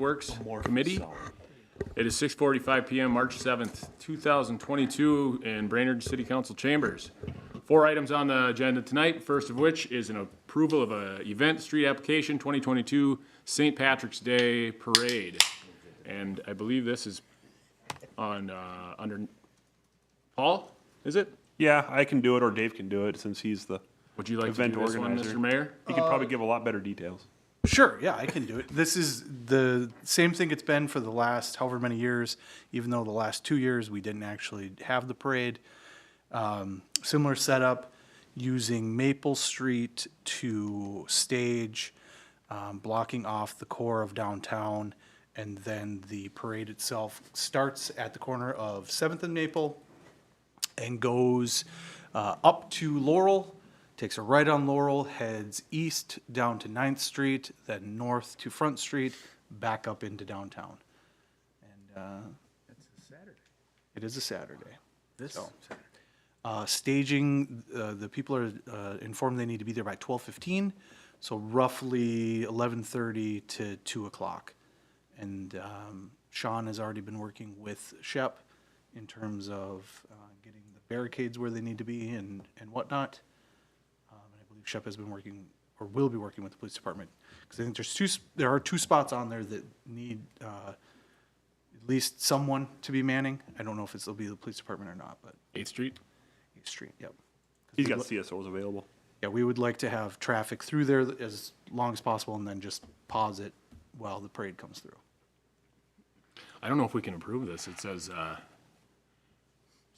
Works Committee. It is 6:45 p.m., March 7th, 2022, in Brainerd City Council chambers. 4 items on the agenda tonight, first of which is an approval of a event street application 2022 St. Patrick's Day Parade. And I believe this is on under Paul, is it? Yeah, I can do it, or Dave can do it, since he's the Would you like event to do this organizer. one, Mr. Mayor? He could probably give a lot better details. Sure, yeah, I can do it. This is the same thing it's been for the last however many years, even though the last 2 years we didn't actually have the parade. Similar setup, using Maple Street to stage, blocking off the core of downtown, and then the parade itself starts at the corner of 7th and Maple and goes up to Laurel, takes a right on Laurel, heads east down to 9th Street, then north to Front Street, back up into downtown. And It's a Saturday. it is a Saturday. This So, Saturday. Staging, the people are informed they need to be there by 12:15, so roughly 11:30 to 2 o'clock. And Sean has already been working with Shep in terms of getting the barricades where they need to be and whatnot. And I believe Shep has been working, or will be working with the police department, because I think there are two spots on there that need at least someone to be manning. I don't know if it'll be the police department or not, but 8th Street? 8th Street, yep. He's got CSOs available. Yeah, we would like to have traffic through there as long as possible and then just pause it while the parade comes through. I don't know if we can approve this. It says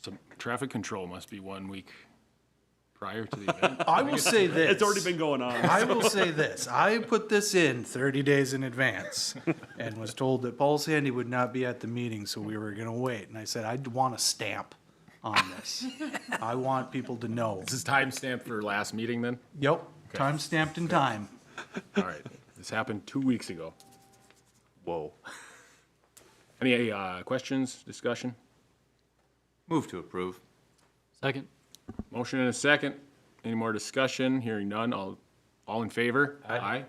some traffic control must be 1 week prior to the event. I will say this. It's already been going on. I will say this. I put this in 30 days in advance and was told that Paul Sandy would not be at the meeting, so we were going to wait. And I said, I want a stamp on this. I want people to know. This is time stamped for last meeting then? Yep, time stamped in time. All right. This happened 2 weeks ago. Whoa. Any questions, discussion? Move to approve. Second. Motion and a second. Any more discussion? Hearing none. All in favor? Aye.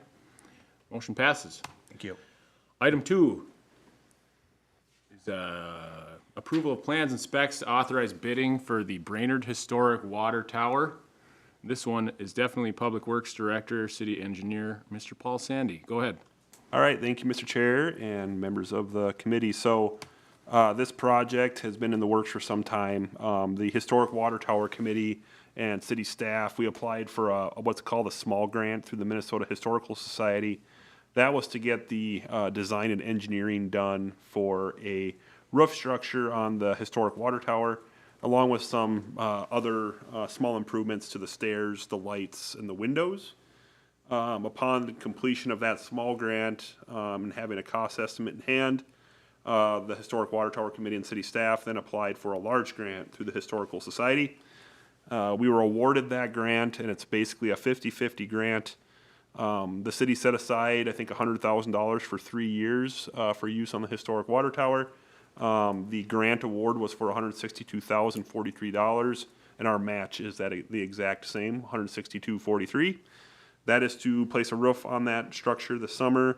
Motion passes. Thank you. Item 2 is approval of plans and specs to authorize bidding for the Brainerd Historic Water Tower. This one is definitely Public Works Director, City Engineer, Mr. Paul Sandy. Go ahead. All right, thank you, Mr. Chair and members of the committee. So this project has been in the works for some time. The Historic Water Tower Committee and city staff, we applied for what's called a small grant through the Minnesota Historical Society. That was to get the design and engineering done for a roof structure on the historic water tower, along with some other small improvements to the stairs, the lights, and the windows. Upon the completion of that small grant and having a cost estimate in hand, the Historic Water Tower Committee and city staff then applied for a large grant through the Historical Society. We were awarded that grant, and it's basically a 50-50 grant. The city set aside, I think, $100,000 for 3 years for use on the historic water tower. The grant award was for $162,043, and our match is the exact same, $162,43. That is to place a roof on that structure this summer,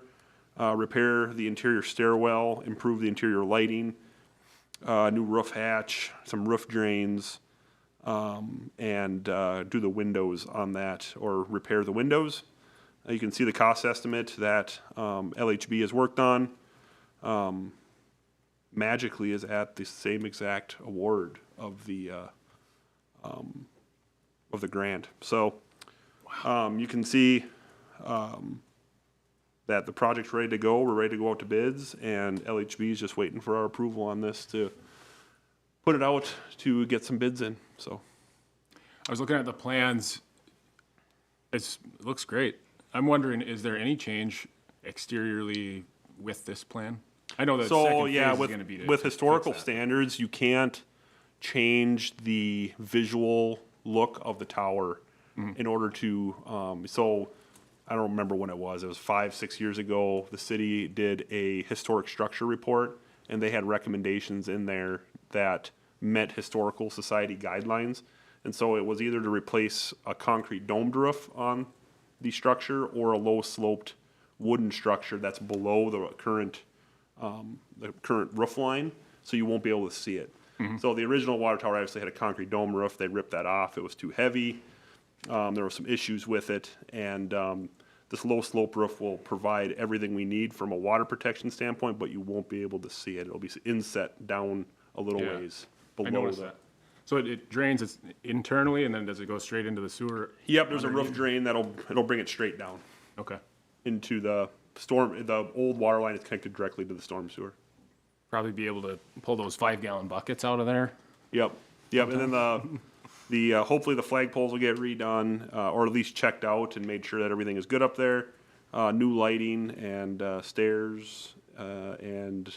repair the interior stairwell, improve the interior lighting, new roof hatch, some roof drains, and do the windows on that, or repair the windows. You can see the cost estimate that LHB has worked on. Magically is at the same exact award of the grant. So you can see that the project's ready to go. We're ready to go out to bids, and LHB is just waiting for our approval on this to put it out to get some bids in. So I was looking at the plans. It looks great. I'm wondering, is there any change exteriorly with this plan? I know the second phase is going to be with to historical fix that. standards, you can't change the visual look of the tower in order to. So I don't remember when it was. It was 5-6 years ago. The city did a historic structure report, and they had recommendations in there that met historical society guidelines. And so it was either to replace a concrete domed roof on the structure or a low sloped wooden structure that's below the current roof line, so you won't be able to see it. So the original water tower obviously had a concrete dome roof. They ripped that off. It was too heavy. There were some issues with it, and this low slope roof will provide everything we need from a water protection standpoint, but you won't be able to see it. It'll be inset down a little Yeah. ways I below noticed that. So it drains it internally, and then does it go straight into the sewer? Yep, there's a roof drain it'll bring it straight down Okay. into the storm. The old water line is connected directly to the storm sewer. Probably be able to pull those 5-gallon buckets out of there. Yep, and then the hopefully the flagpoles will get redone, or at least checked out and made sure that everything is good up there. New lighting and stairs and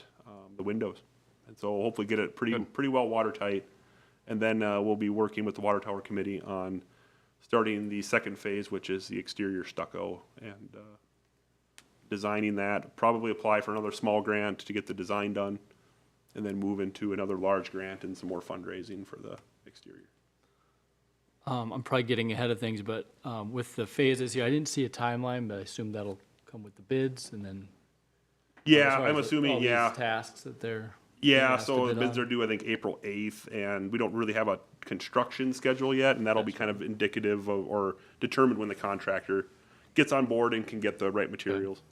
the windows, and so hopefully get it pretty well watertight. And then we'll be working with the Water Tower Committee on starting the second phase, which is the exterior stucco, and designing that. Probably apply for another small grant to get the design done, and then move into another large grant and some more fundraising for the exterior. I'm probably getting ahead of things, but with the phases here, I didn't see a timeline, but I assume that'll come with the bids and then. Yeah, as far I'm as assuming, all yeah. these tasks that they're. Yeah, asked to so the bid bids on. are due, I think, April 8th, and we don't really have a construction schedule yet, and that'll be kind of indicative of, or determined when the contractor gets on board and can get the right materials.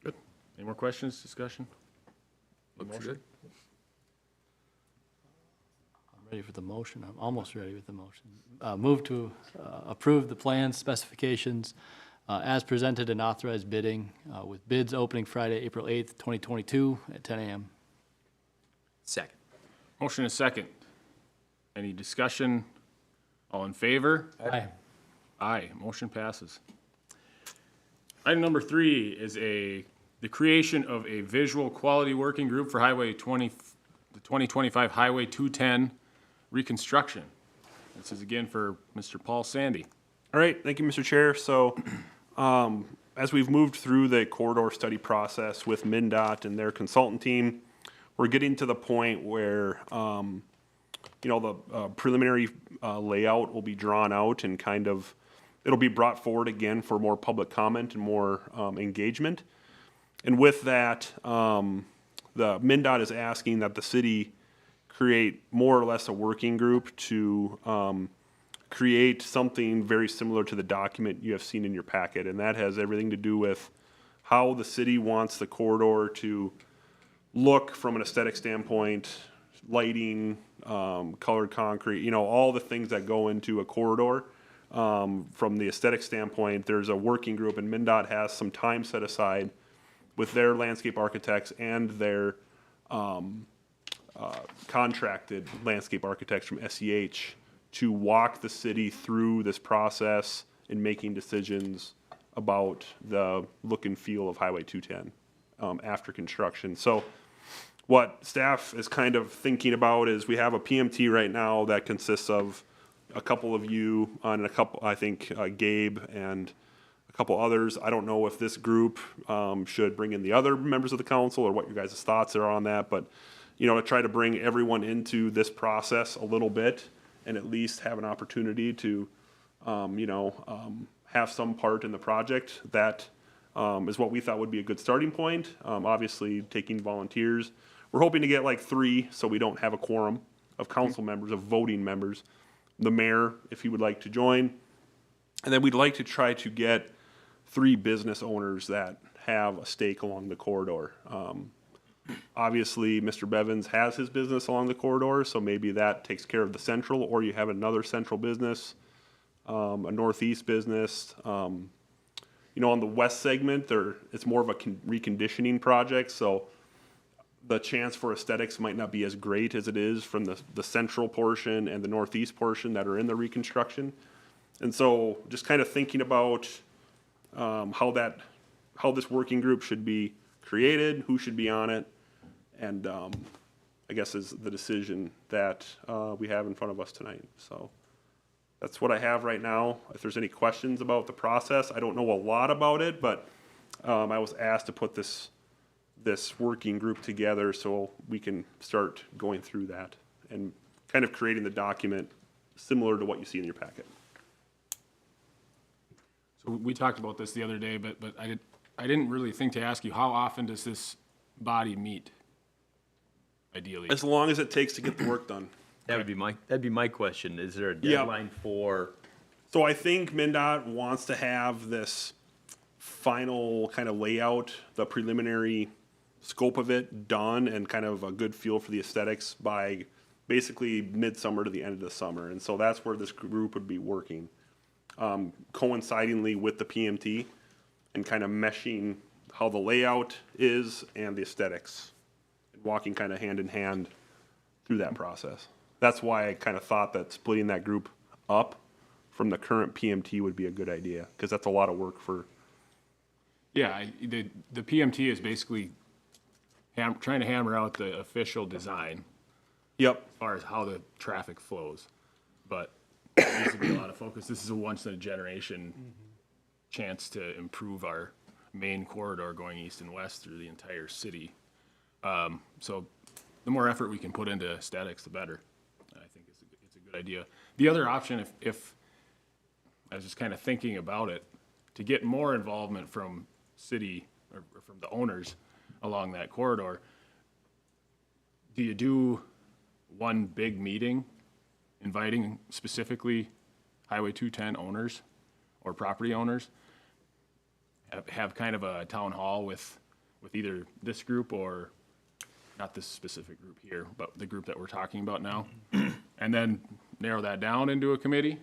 Good. Any more questions, discussion? Motion? I'm ready for the motion. I'm almost ready with the motion. Move to approve the plans, specifications, as presented and authorized bidding, with bids opening Friday, April 8th, 2022 at 10 a.m. Second. Motion is second. Any discussion? All in favor? Aye. Aye, motion passes. Item number 3 is the creation of a visual quality working group for the 2025 Highway 210 reconstruction. This is again for Mr. Paul Sandy. All right, thank you, Mr. Chair. So, as we've moved through the corridor study process with MnDOT and their consultant team, we're getting to the point where, the preliminary layout will be drawn out and kind of, it'll be brought forward again for more public comment and more engagement. And with that, the MnDOT is asking that the city create more or less a working group to create something very similar to the document you have seen in your packet. And that has everything to do with how the city wants the corridor to look from an aesthetic standpoint, lighting, colored concrete, all the things that go into a corridor. From the aesthetic standpoint, there's a working group, and MnDOT has some time set aside with their landscape architects and their contracted landscape architects from SEH to walk the city through this process in making decisions about the look and feel of Highway 210 after construction. So what staff is kind of thinking about is we have a PMT right now that consists of a couple of you and a couple, I think, Gabe and a couple others. I don't know if this group should bring in the other members of the council or what your guys' thoughts are on that, but to try to bring everyone into this process a little bit and at least have an opportunity to, have some part in the project. That is what we thought would be a good starting point. Obviously, taking volunteers. We're hoping to get like 3, so we don't have a quorum of council members, of voting members. The mayor, if he would like to join. And then we'd like to try to get 3 business owners that have a stake along the corridor. Obviously, Mr. Bevins has his business along the corridor, so maybe that takes care of the central, or you have another central business, a northeast business. On the west segment, it's more of a reconditioning project, so the chance for aesthetics might not be as great as it is from the central portion and the northeast portion that are in the reconstruction. And so just kind of thinking about how this working group should be created, who should be on it, and I guess is the decision that we have in front of us tonight. So that's what I have right now. If there's any questions about the process, I don't know a lot about it, but I was asked to put this working group together so we can start going through that and kind of creating the document similar to what you see in your packet. So we talked about this the other day, but I didn't really think to ask you, how often does this body meet? Ideally, As long as it takes to get the work done. That'd be my question. Is there a deadline for? So I think MnDOT wants to have this final kind of layout, the preliminary scope of it done and kind of a good feel for the aesthetics by basically midsummer to the end of the summer. And so that's where this group would be working, coincidingly with the PMT and kind of meshing how the layout is and the aesthetics, and walking kind of hand in hand through that process. That's why I kind of thought that splitting that group up from the current PMT would be a good idea, because that's a lot of work for. yeah, the PMT is basically trying to hammer out the official design Yep. as far as how the traffic flows. But there needs to be a lot of focus. This is a once in a generation chance to improve our main corridor going east and west through the entire city. So the more effort we can put into aesthetics, the better. I think it's a good idea. The other option, if I was just kind of thinking about it, to get more involvement from city or from the owners along that corridor, do you do one big meeting inviting specifically Highway 210 owners or property owners? Have kind of a town hall with either this group or not this specific group here, but the group that we're talking about now, and then narrow that down into a committee?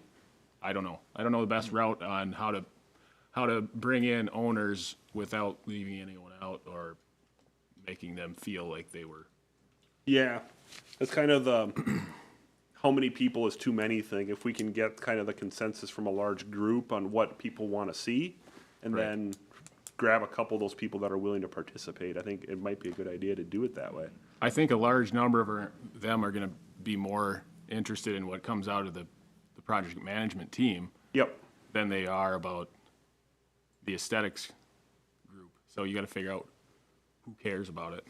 I don't know. I don't know the best route on how to bring in owners without leaving anyone out or making them feel like they were. Yeah, that's kind of the how many people is too many thing. If we can get kind of the consensus from a large group on what people want to see, and Right. then grab a couple of those people that are willing to participate, I think it might be a good idea to do it that way. I think a large number of them are going to be more interested in what comes out of the project management team Yep. than they are about the aesthetics group. So you got to figure out who cares about it.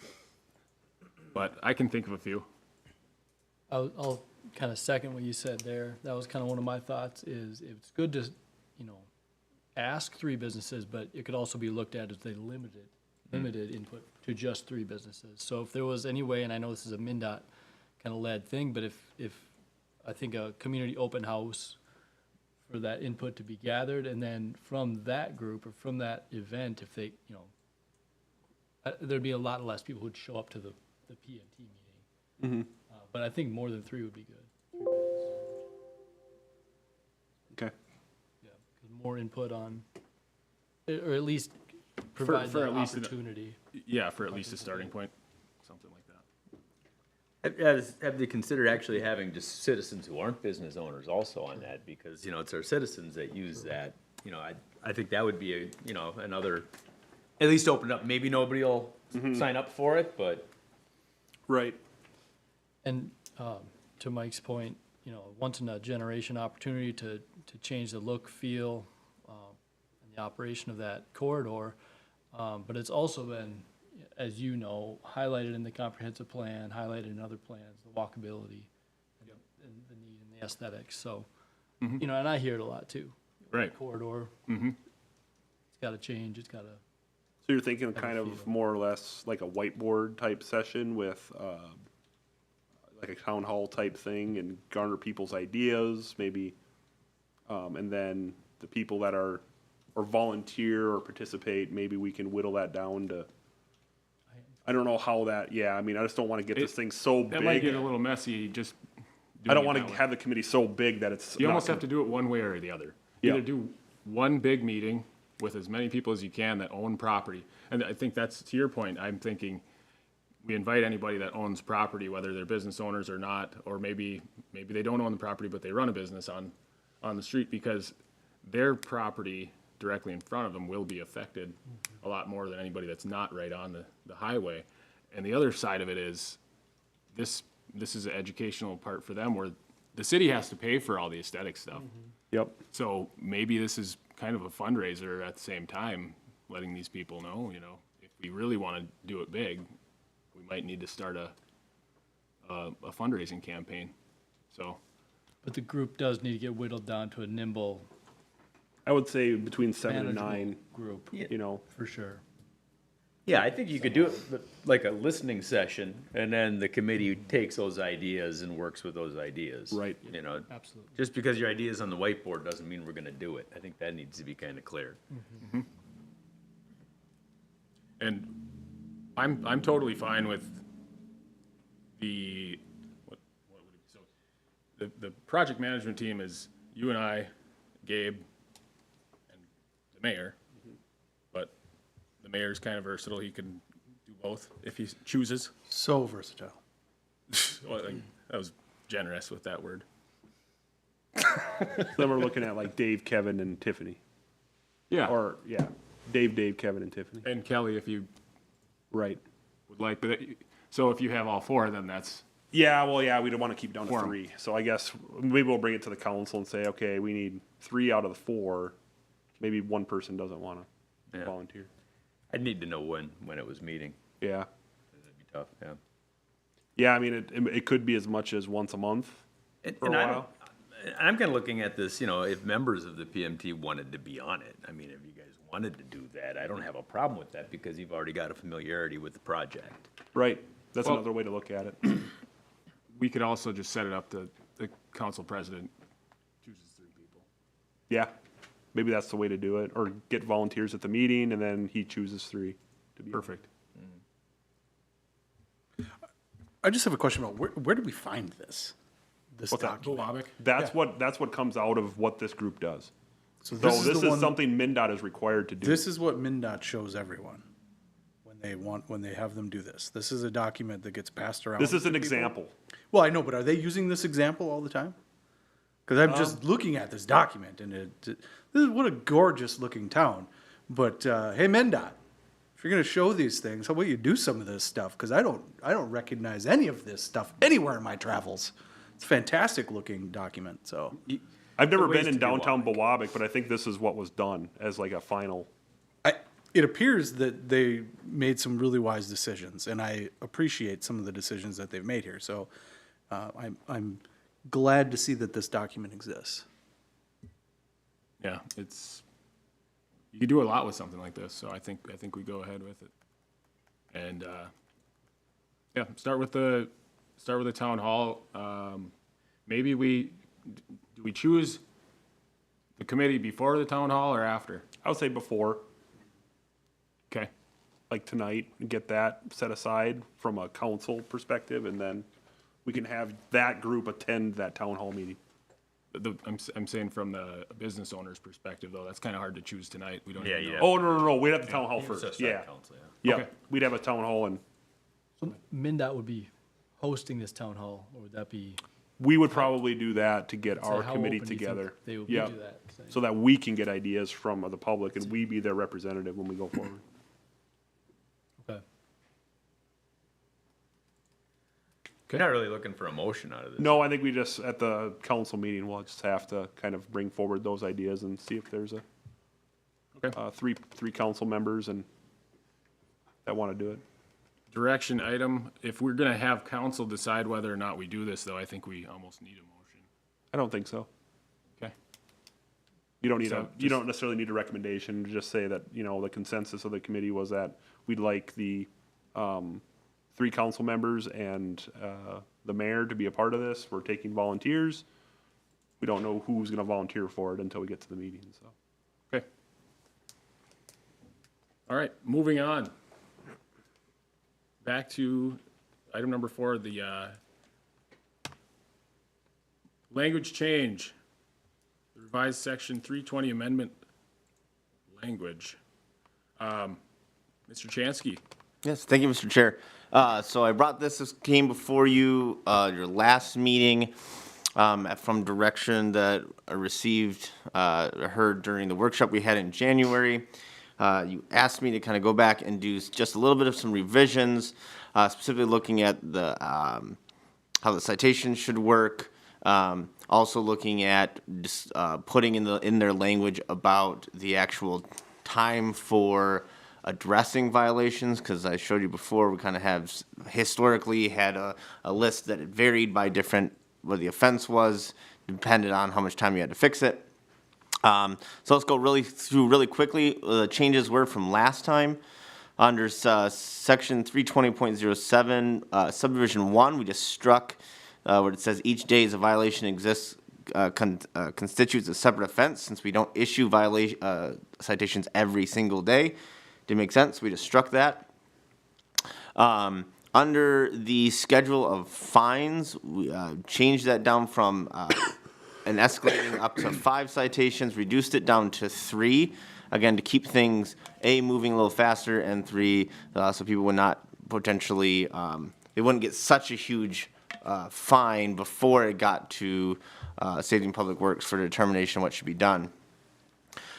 But I can think of a few. I'll kind of second what you said there. That was kind of one of my thoughts, is it's good to, ask 3 businesses, but it could also be looked at as a limited input to just 3 businesses. So if there was any way, and I know this is a MnDOT kind of led thing, but if I think a community open house for that input to be gathered, and then from that group or from that event, if they, there'd be a lot less people who'd show up to the PMT meeting. But I think more than 3 would be good. Okay. Yeah, 'cause more input on, or at least provide for that at least an- opportunity. Yeah, for at least a starting point, something like that. Have they considered actually having just citizens who aren't business owners also on that? Because, it's our citizens that use that. I think that would be another, at least open up. Maybe nobody will sign up for it, but. Right. And to Mike's point, once in a generation opportunity to change the look, feel, and the operation of that corridor. But it's also been, as you know, highlighted in the comprehensive plan, highlighted in other plans, the walkability and the need and the aesthetics. So, and I hear it a lot too. Right. Corridor. It's got to change. It's got to. So you're thinking kind of more or less like a whiteboard type session with like a town hall type thing, and garner people's ideas, maybe, and then the people that are or volunteer or participate, maybe we can whittle that down to. I don't know how that. Yeah, I mean, I just don't want to get this thing so That might get big. a little messy, just. I don't doing it want that to way. have the committee so big that it's. You not almost gonna- have to do it one way or the other. Yeah. Either do one big meeting with as many people as you can that own property. And I think that's, to your point, I'm thinking we invite anybody that owns property, whether they're business owners or not, or maybe they don't own the property, but they run a business on the street, because their property directly in front of them will be affected a lot more than anybody that's not right on the highway. And the other side of it is this is an educational part for them, where the city has to pay for all the aesthetic stuff. Yep. So maybe this is kind of a fundraiser at the same time, letting these people know, if we really want to do it big, we might need to start a fundraising campaign. So, But the group does need to get whittled down to a nimble I would say between 7 and 9, manageable group, you know. for sure. Yeah, I think you could do it like a listening session, and then the committee takes those ideas and works with those ideas. Right. You know, Absolutely. just because your idea's on the whiteboard doesn't mean we're gonna do it. I think that needs to be kind of clear. And I'm totally fine with the, what would it be, so, the project management team is you and I, Gabe, and the mayor. But the mayor's kind of versatile, he can do both if he chooses. So versatile. Well, like, that was generous with that word. Then we're looking at like Dave, Kevin, and Tiffany. Yeah, Or, yeah, Dave, Kevin, and Tiffany. and Kelly, if you Right. would like, but, so if you have all four, then that's, Yeah, well, yeah, we don't want to keep down to Quorum. 3. So I guess maybe we'll bring it to the council and say, okay, we need 3 out of the 4. Maybe one person doesn't want to Yeah. volunteer. I'd need to know when it was meeting. Yeah. That'd be tough, yeah. Yeah, I mean, it could be as much as once a month. And For a I while. I'm kind of looking at this, you know, if members of the PMT wanted to be on it, I mean, if you guys wanted to do that, I don't have a problem with that because you've already got a familiarity with the project. Right. That's Well- another way to look at it. we could also just set it up to the council president chooses 3 people. Yeah. Maybe that's the way to do it. Or get volunteers at the meeting and then he chooses 3 to be. Perfect. I just have a question about where did we find this? This What's that? document. That's what comes out of what this group does. So So this this is the is one, something MnDOT is required to do. this is what MnDOT shows everyone when they have them do this. This is a document that gets passed around. This is to an people. example. Well, I know, but are they using this example all the time? Because I'm just looking at this document, and this is what a gorgeous looking town. But hey, MnDOT, if you're going to show these things, how about you do some of this stuff? Because I don't recognize any of this stuff anywhere in my travels. It's a fantastic looking document. So I've never ways been in to do downtown Biwabic, but I think this is what was done as like a final. it appears that they made some really wise decisions, and I appreciate some of the decisions that they've made here. So I'm glad to see that this document exists. Yeah, you could do a lot with something like this, so I think we go ahead with it. And, yeah, start with the town hall. Maybe do we choose the committee before the town hall or after? I would say before, Okay, like tonight, and get that set aside from a council perspective, and then we can have that group attend that town hall meeting. I'm saying from the business owner's perspective, though, that's kind of hard to choose tonight. We don't Yeah, even yeah. know. Oh, no, we'd have the town hall first, Just yeah. council, Yeah, Okay. we'd have a town hall, and So MnDOT would be hosting this town hall, or would that be? we would probably do that to get say, our how committee open do you think together. They would Yeah. do that. say? So that we can get ideas from the public, and we be their representative when we go forward. Okay. You're not really looking for a motion out of this. No, I think we just, at the council meeting, we'll just have to kind of bring forward those ideas and see if there's Okay. three council members and that want to do it. Direction item, if we're gonna have council decide whether or not we do this, though, I think we almost need a motion. I don't think so. Okay? You don't need So you don't necessarily need a recommendation, just say that, the consensus of the committee was that we'd like the, 3 council members and, the mayor to be a part of this. We're taking volunteers. We don't know who's gonna volunteer for it until we get to the meeting, so. Okay. All right, moving on. Back to item number 4, the language change. The revised section 320 amendment language. Mr. Chansky, Yes, thank you, Mr. Chair. So I brought this came before you, your last meeting, from direction that I received, heard during the workshop we had in January. You asked me to kind of go back and do just a little bit of some revisions, specifically looking at the, how the citation should work. Also looking at just, putting in their language about the actual time for addressing violations, because I showed you before, we kind of have historically had a list that it varied by different, what the offense was, depended on how much time you had to fix it. So let's go really quickly. The changes were from last time. Under section 320.07, subdivision 1, we just struck where it says each day is a violation exists constitutes a separate offense, since we don't issue citations every single day. Didn't make sense. We just struck that. Under the schedule of fines, we changed that down from an escalating up to 5 citations, reduced it down to 3. Again, to keep things, A, moving a little faster, and 3, so people would not potentially, they wouldn't get such a huge fine before it got to Safety and Public Works for determination of what should be done.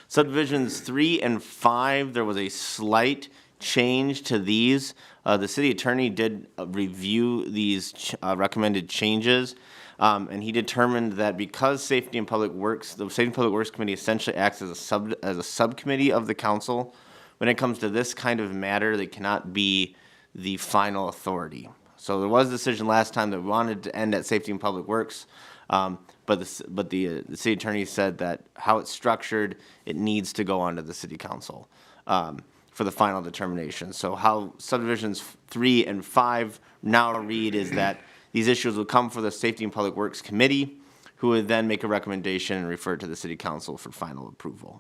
Subdivisions 3 and 5, there was a slight change to these. The city attorney did review these recommended changes, and he determined that because Safety and Public Works, the Safety and Public Works Committee essentially acts as a subcommittee of the council. When it comes to this kind of matter, they cannot be the final authority. So there was a decision last time that we wanted to end at Safety and Public Works, but the city attorney said that how it's structured, it needs to go onto the city council for the final determination. So how subdivisions 3 and 5 now read is that these issues will come for the Safety and Public Works Committee, who would then make a recommendation and refer it to the city council for final approval.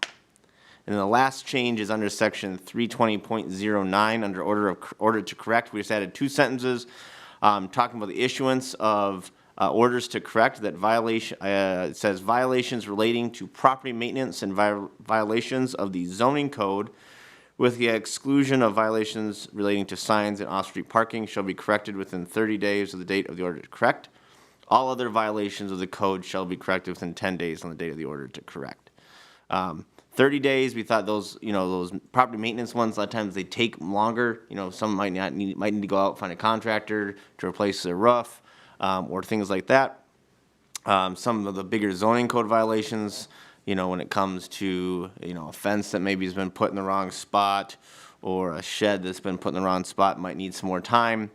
And then the last change is under section 320.09, under order to correct. We just added 2 sentences talking about the issuance of orders to correct that violation. It says violations relating to property maintenance and violations of the zoning code, with the exclusion of violations relating to signs and off-street parking, shall be corrected within 30 days of the date of the order to correct. All other violations of the code shall be corrected within 10 days on the date of the order to correct. 30 days, we thought those, those property maintenance ones, a lot of times they take longer. Some might need to go out and find a contractor to replace their roof, or things like that. Some of the bigger zoning code violations, when it comes to, a fence that maybe has been put in the wrong spot, or a shed that's been put in the wrong spot, might need some more time.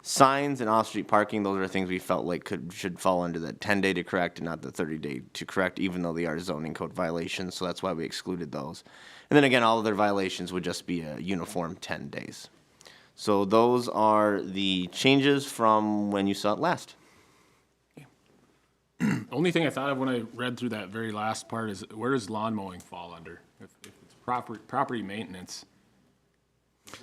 Signs and off-street parking, those are things we felt like should fall under the 10-day to correct and not the 30-day to correct, even though they are zoning code violations, so that's why we excluded those. And then again, all other violations would just be a uniform 10 days. So those are the changes from when you saw it last. Only thing I thought of when I read through that very last part is, where does lawn mowing fall under? If it's property maintenance.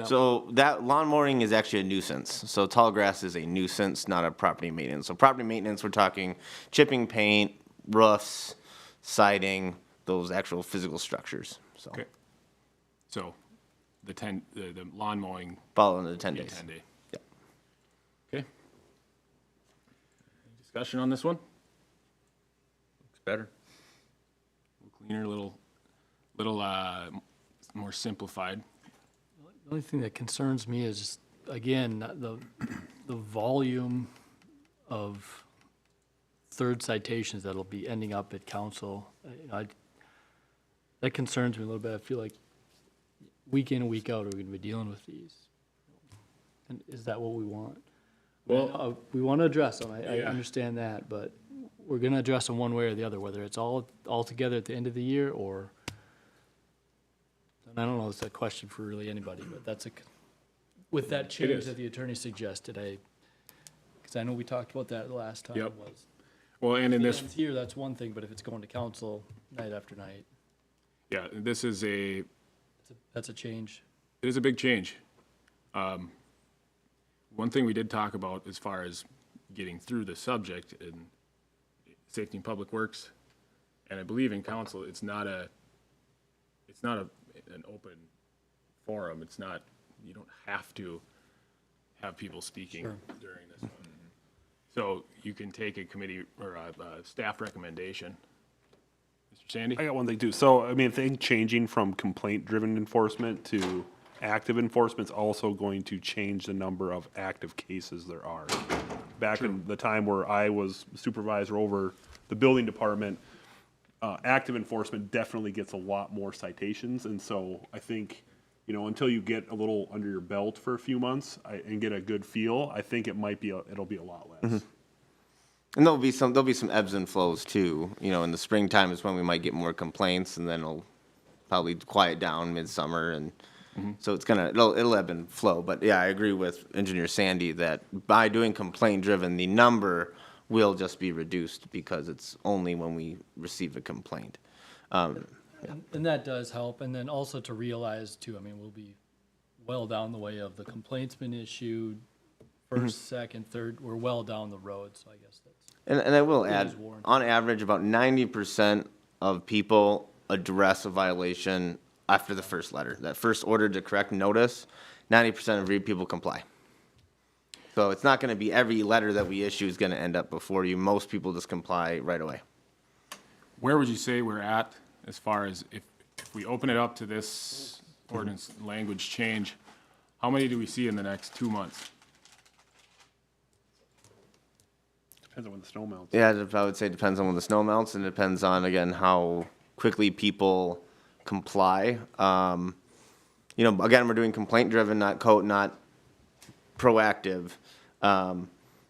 So that lawn mowing is actually a nuisance. So tall grass is a nuisance, not a property maintenance. So property maintenance, we're talking chipping paint, roofs, siding, those actual physical structures. So Okay. So the lawn mowing. follow under the 10 be a days. 10-day. Yep. Okay. Any discussion on this one? Looks better. Cleaner, little more simplified. The only thing that concerns me is, just, again, the volume of third citations that'll be ending up at council. That concerns me a little bit. I feel like week in and week out, we're going to be dealing with these. And is that what we want? Well, We want to address them. I Yeah. understand that, but we're going to address them one way or the other, whether it's all together at the end of the year or. And I don't know, it's a question for really anybody, but with that change is. that the attorney suggested, because I know we talked about that the last time. Yep. Was well, and in if it this, ends here, that's one thing, but if it's going to council night after night, yeah, this is it that's a change. is a big change. One thing we did talk about as far as getting through the subject in Safety and Public Works, and I believe in council, it's not an open forum. It's not, you don't have to have people speaking during this one. So you can take a committee or a staff recommendation. Mr. Sandy? I got one thing too. So, I mean, I think changing from complaint-driven enforcement to active enforcement is also going to change the number of active cases there are. Back in the time where I was supervisor over the building department, active enforcement definitely gets a lot more citations. And so I think, until you get a little under your belt for a few months and get a good feel, I think it'll be a lot less. And there'll be some ebbs and flows too. You know, in the springtime is when we might get more complaints, and then it'll probably quiet down midsummer, and so it'll ebb and flow. But yeah, I agree with Engineer Sandy that by doing complaint driven, the number will just be reduced because it's only when we receive a complaint. And that does help, and then also to realize too, I mean, we'll be well down the way of the complaints been issued, first, second, third, we're well down the road, so I guess that's. And I will add, is warranted. on average, about 90% of people address a violation after the first letter. That first order to correct notice, 90% of people comply. So it's not going to be every letter that we issue is going to end up before you. Most people just comply right away. Where would you say we're at as far as if we open it up to this ordinance language change, how many do we see in the next 2 months? Depends on when the snow melts. Yeah, I would say it depends on when the snow melts, and it depends on, again, how quickly people comply. You know, again, we're doing complaint-driven, not proactive.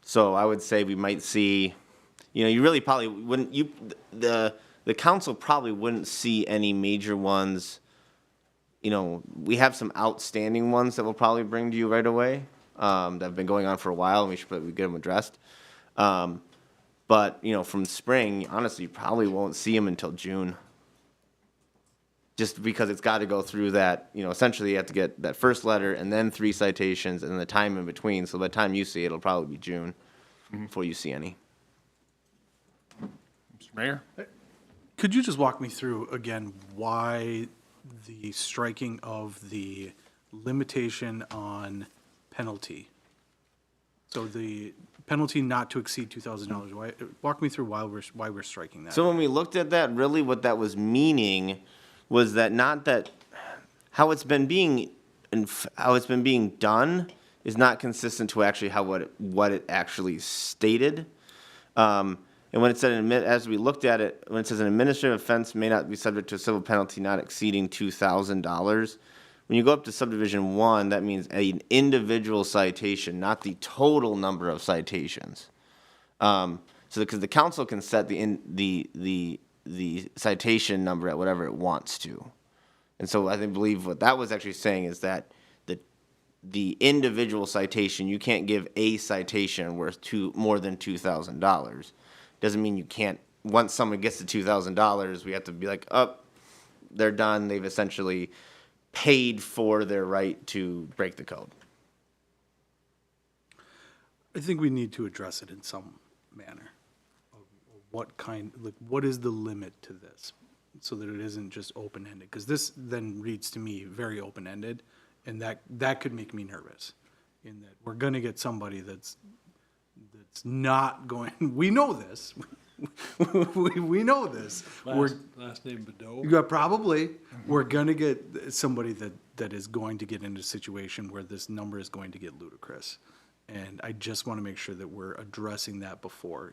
So I would say we might see, you know, you really probably wouldn't, the council probably wouldn't see any major ones. You know, we have some outstanding ones that we'll probably bring to you right away, that have been going on for a while, and we should probably get them addressed. But, you know, from spring, honestly, you probably won't see them until June. Just because it's got to go through that, you know, essentially you have to get that first letter and then 3 citations and then the time in between. So by the time you see it, it'll probably be June before you see any. Mr. Mayor? Could you just walk me through again why the striking of the limitation on penalty? So the penalty not to exceed $2,000. Why? Walk me through why we're striking that. So when we looked at that, really what that was meaning was that not that how it's been being done is not consistent to actually what it actually stated. And when it said as we looked at it, when it says an administrative offense may not be subject to a civil penalty not exceeding $2,000. When you go up to subdivision 1, that means an individual citation, not the total number of citations. So because the council can set the citation number at whatever it wants to. And so I believe what that was actually saying is that the individual citation, you can't give a citation worth more than $2,000. Doesn't mean you can't, once someone gets to $2,000, we have to be like, oh, they're done. They've essentially paid for their right to break the code. I think we need to address it in some manner. What is the limit to this? So that it isn't just open-ended, because this then reads to me very open-ended, and that could make me nervous, in that we're gonna get somebody that's not going, we know this, we know this. Last name Bedeau. Yeah, probably, we're gonna get somebody that is going to get into a situation where this number is going to get ludicrous. And I just want to make sure that we're addressing that before.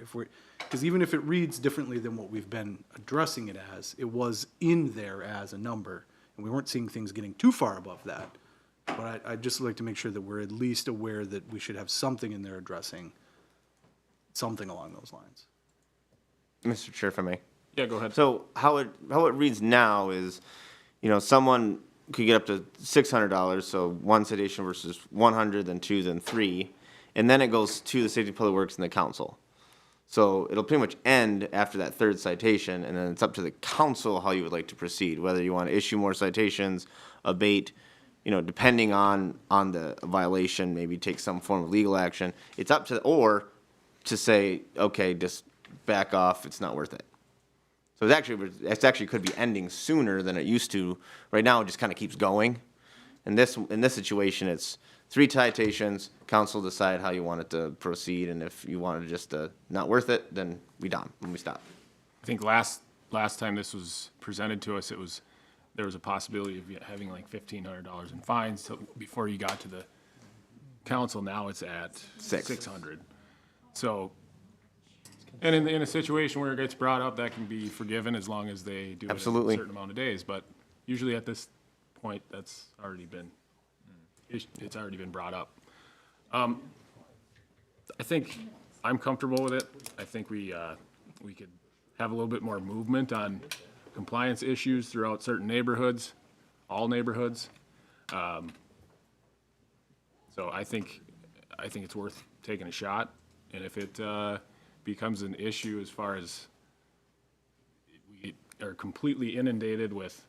Because even if it reads differently than what we've been addressing it as, it was in there as a number, and we weren't seeing things getting too far above that. But I'd just like to make sure that we're at least aware that we should have something in there addressing something along those lines. Mr. Chair, if I may. Yeah, go ahead. So how it reads now is, you know, someone could get up to $600, so 1 citation versus 100, then 2, then 3, and then it goes to the Safety and Public Works and the council. So it'll pretty much end after that 3rd citation, and then it's up to the council how you would like to proceed, whether you want to issue more citations, abate, you know, depending on the violation, maybe take some form of legal action. It's up to, or to say, okay, just back off, it's not worth it. So it actually could be ending sooner than it used to. Right now, it just kind of keeps going. In this situation, it's 3 citations, council decide how you want it to proceed, and if you want it just not worth it, then we stop. I think last time this was presented to us, there was a possibility of having like $1,500 in fines before you got to the council. Now it's at $600. So, and in a situation where it gets brought up, that can be forgiven as long as they do it in Absolutely. a certain amount of days. But usually at this point, that's already been, it's already been brought up. I think I'm comfortable with it. I think we could have a little bit more movement on compliance issues throughout certain neighborhoods, all neighborhoods. So I think it's worth taking a shot, and if it becomes an issue as far as we are completely inundated with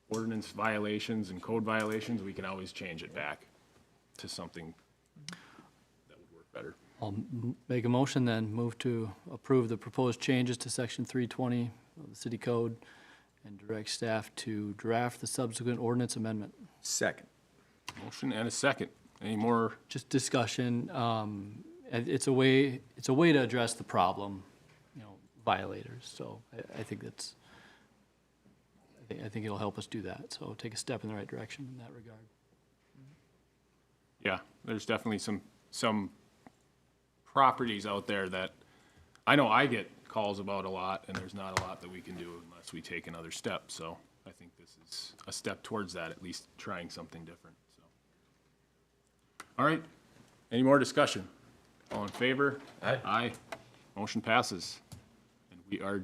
ordinance violations and code violations, we can always change it back to something that would work better. I'll make a motion then, move to approve the proposed changes to section 320 of the city code and direct staff to draft the subsequent ordinance amendment. Second. Motion and a second. Any more? Just discussion, and it's a way to address the problem, violators, so I think I think it'll help us do that, so take a step in the right direction in that regard. Yeah, there's definitely some properties out there that I know I get calls about a lot, and there's not a lot that we can do unless we take another step. So I think this is a step towards that, at least trying something different. So, all right, any more discussion? All in favor? Aye. Aye. Motion passes, and we are